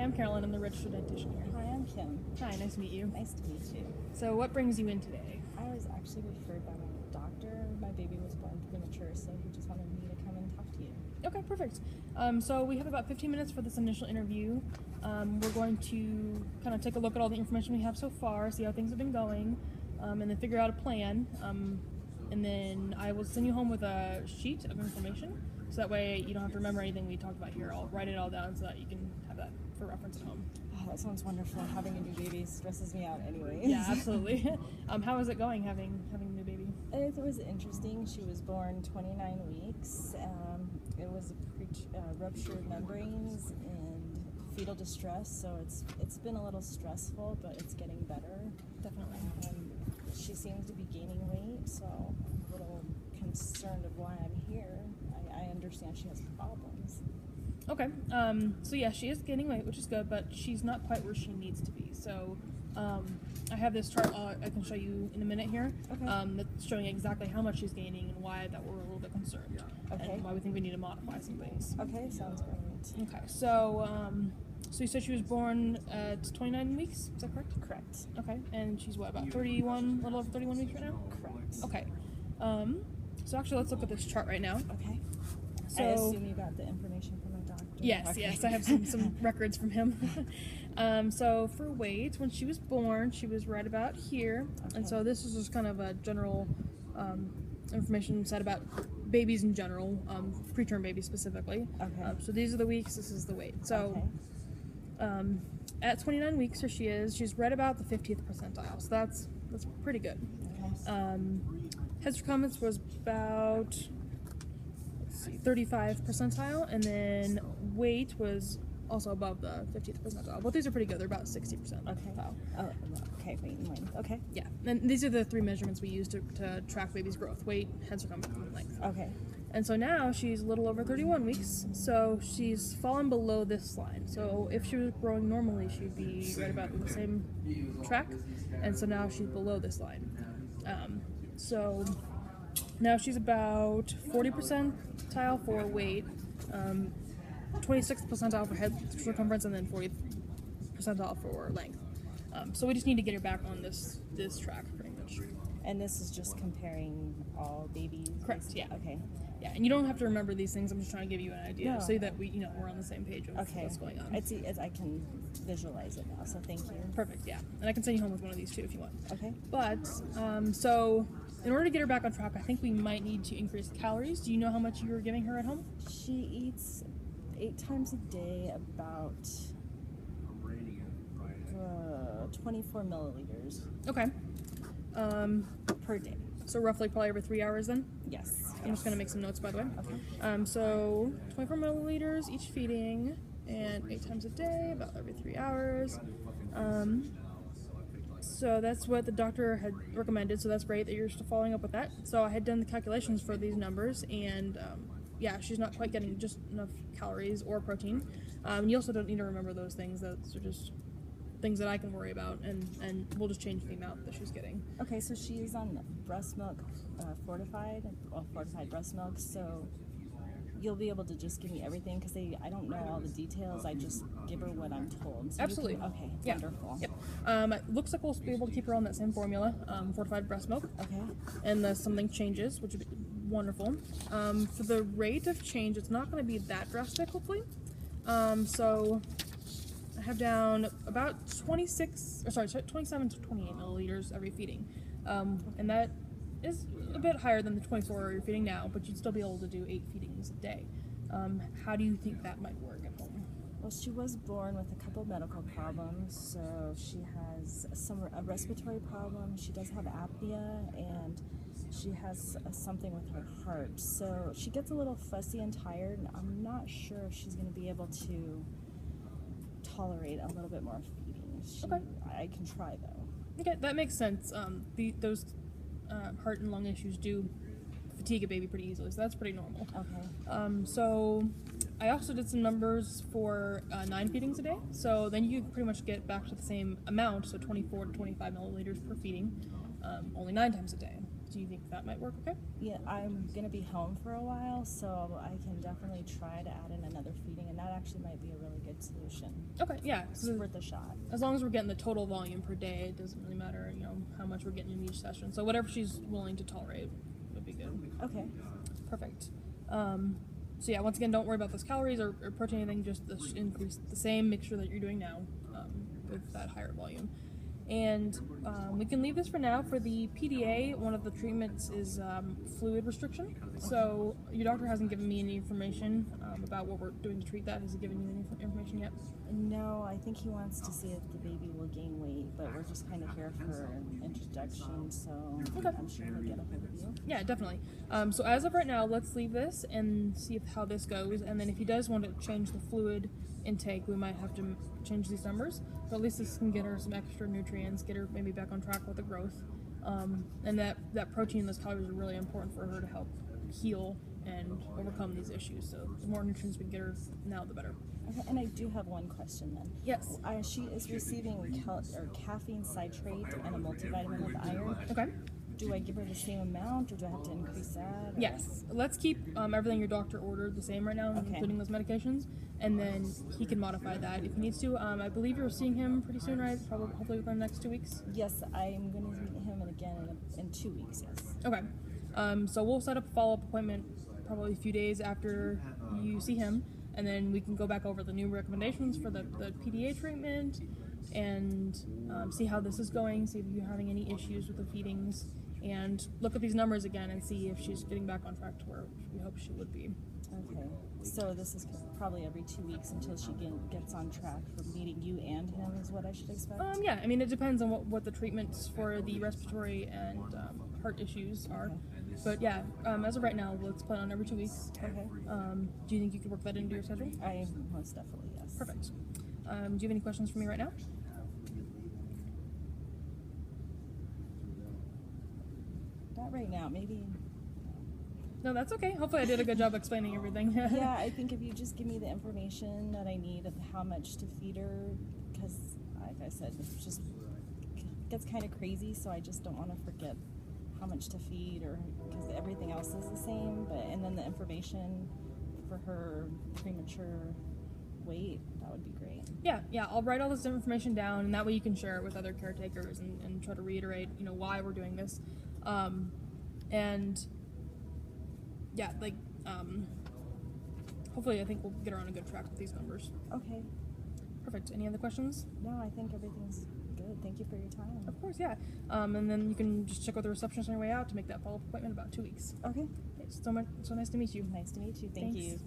I'm Carolyn. I'm the registered dietitian here. Hi, I'm Kim. Hi, nice to meet you. Nice to meet you. So what brings you in today? I was actually referred by my doctor. My baby was born premature, so he just wanted me to come and talk to you. Okay, perfect. So we have about 15 minutes for this initial interview. We're going to kind of take a look at all the information we have so far, see how things have been going, and then figure out a plan. And then I will send you home with a sheet of information, so that way you don't have to remember anything we talked about here. I'll write it all down so that you can have that for reference at home. Oh, that sounds wonderful. Having a new baby stresses me out anyway. Yeah, absolutely. How is it going having a new baby? It was interesting. She was born 29 weeks. It was ruptured membranes and fetal distress, so it's been a little stressful, but it's getting better. Definitely. She seems to be gaining weight, so I'm a little concerned of why I'm here. I understand she has problems. Okay. So yeah, she is gaining weight, which is good, but she's not quite where she needs to be. So I have this chart I can show you in a minute here. Okay. That's showing exactly how much she's gaining and why that we're a little bit concerned. Okay. And why we think we need to modify some things. Okay, sounds great. Okay. So so you said she was born at 29 weeks. Is that correct? Correct. Okay. And she's what, about 31, a little over 31 weeks right now? Correct. Okay. So actually, let's look at this chart right now. Okay. So, I assume you got the information from my doctor. Yes, Okay. yes, I have some records from him. So for weight, when she was born, she was right about here, and so this is just kind of a general information set about babies in general, preterm babies specifically. Okay. So these are the weeks. This is the weight. So at 29 weeks, here she is. She's right about the 50th percentile. So that's pretty good. Okay. Head circumference was about 35th percentile, and then weight was also above the 50th percentile. Both these are pretty good. They're about 60th percentile. Oh, okay. Weight and length. Okay. Yeah, and these are the three measurements we use to track baby's growth: weight, head circumference, and length. Okay. And so now she's a little over 31 weeks, so she's fallen below this line. So if she was growing normally, she'd be right about the same track, and so now she's below this line. So now she's about 40 percentile for weight, 26th percentile for head circumference, and then 40th percentile for length. So we just need to get her back on this track pretty much. And this is just comparing all babies? Correct, basically? yeah. Okay. Yeah, and you don't have to remember these things. I'm just trying to give you an idea so that we're on the same page of what's going on. I can visualize it now, so thank you. Perfect, yeah. And I can send you home with one of these too if you want. Okay. But, so in order to get her back on track, I think we might need to increase the calories. Do you know how much you were giving her at home? She eats 8 times a day, about 24 milliliters. Okay. Per day. So roughly probably every 3 hours then? Yes. I'm just going to make some notes, by the way. Okay. So 24 milliliters each feeding, and 8 times a day, about every 3 hours. So that's what the doctor had recommended, so that's great that you're still following up with that. So I had done the calculations for these numbers, and yeah, she's not quite getting just enough calories or protein. You also don't need to remember those things. Those are just things that I can worry about, and we'll just change the amount that she's getting. Okay, so she is on breast milk, fortified breast milk, so you'll be able to just give me everything, because I don't know all the details. I just give her what I'm told. So Absolutely. Okay, yeah. Wonderful. Yep. It looks like we'll be able to keep her on that same formula, fortified breast milk. Okay. Unless something changes, which would be wonderful. For the rate of change, it's not going to be that drastic, hopefully. So I have down about 27 to 28 milliliters every feeding. And that is a bit higher than the 24 you're feeding now, but you'd still be able to do 8 feedings a day. How do you think that might work at home? Well, she was born with a couple medical problems, so she has a respiratory problem. She does have apnea, and she has something with her heart. So she gets a little fussy and tired, and I'm not sure if she's going to be able to tolerate a little bit more feeding. Okay. I can try, though. Okay, that makes sense. Those heart and lung issues do fatigue a baby pretty easily, so that's pretty normal. Okay. So I also did some numbers for 9 feedings a day, so then you pretty much get back to the same amount, so 24 to 25 milliliters per feeding, only 9 times a day. Do you think that might work okay? Yeah, I'm going to be home for a while, so I can definitely try to add in another feeding, and that actually might be a really good solution. Okay, yeah. It's worth a shot. As long as we're getting the total volume per day, it doesn't really matter, how much we're getting in each session. So whatever she's willing to tolerate would be good. Okay. Perfect. So yeah, once again, don't worry about those calories or protein anything, just increase the same mixture that you're doing now with that higher volume. And we can leave this for now. For the PDA, one of the treatments is fluid restriction. So your doctor hasn't given me any information about what we're doing to treat that. Has he given you any information yet? No, I think he wants to see if the baby will gain weight, but we're just kind of here for an introduction, so Okay. I'm sure he'll get a hold of you. Yeah, definitely. So as of right now, let's leave this and see how this goes. And then if he does want to change the fluid intake, we might have to change these numbers. But at least this can get her some extra nutrients, get her maybe back on track with the growth. And that protein and those calories are really important for her to help heal and overcome these issues. So the more nutrients we can get her now, the better. Okay, and I do have one question then. Yes. She is receiving caffeine citrate and a multivitamin with iron. Okay. Do I give her the same amount, or do I have to increase that? Or? Yes. Let's keep everything your doctor ordered the same right now, Okay. including those medications, and then he can modify that if he needs to. I believe you're seeing him pretty soon, right? Probably, hopefully within the next 2 weeks. Yes, I'm going to meet him again in 2 weeks, yes. Okay. So we'll set up a follow-up appointment probably a few days after you see him, and then we can go back over the new recommendations for the PDA treatment and see how this is going, see if you're having any issues with the feedings, and look at these numbers again and see if she's getting back on track to where we hope she would be. Okay. So this is probably every 2 weeks until she gets on track for meeting you and him is what I should expect? Yeah, I mean, it depends on what the treatments for the respiratory and heart issues are. Okay. But yeah, as of right now, let's plan on every 2 weeks. Okay. Do you think you could work that into your schedule? I most definitely, yes. Perfect. Do you have any questions for me right now? Not right now, maybe. No, that's okay. Hopefully I did a good job explaining everything. Yeah, I think if you just give me the information that I need of how much to feed her, because like I said, it just gets kind of crazy, so I just don't want to forget how much to feed, or because everything else is the same, and then the information for her premature weight, that would be great. Yeah, I'll write all this information down, and that way you can share it with other caretakers and try to reiterate, why we're doing this. And yeah, hopefully I think we'll get her on a good track with these numbers. Okay. Perfect. Any other questions? No, I think everything's good. Thank you for your time. Of course, yeah. And then you can just check with the receptionist on your way out to make that follow-up appointment in about 2 weeks. Okay. Okay, so nice to meet you. Nice to meet you. Thank Thanks. you.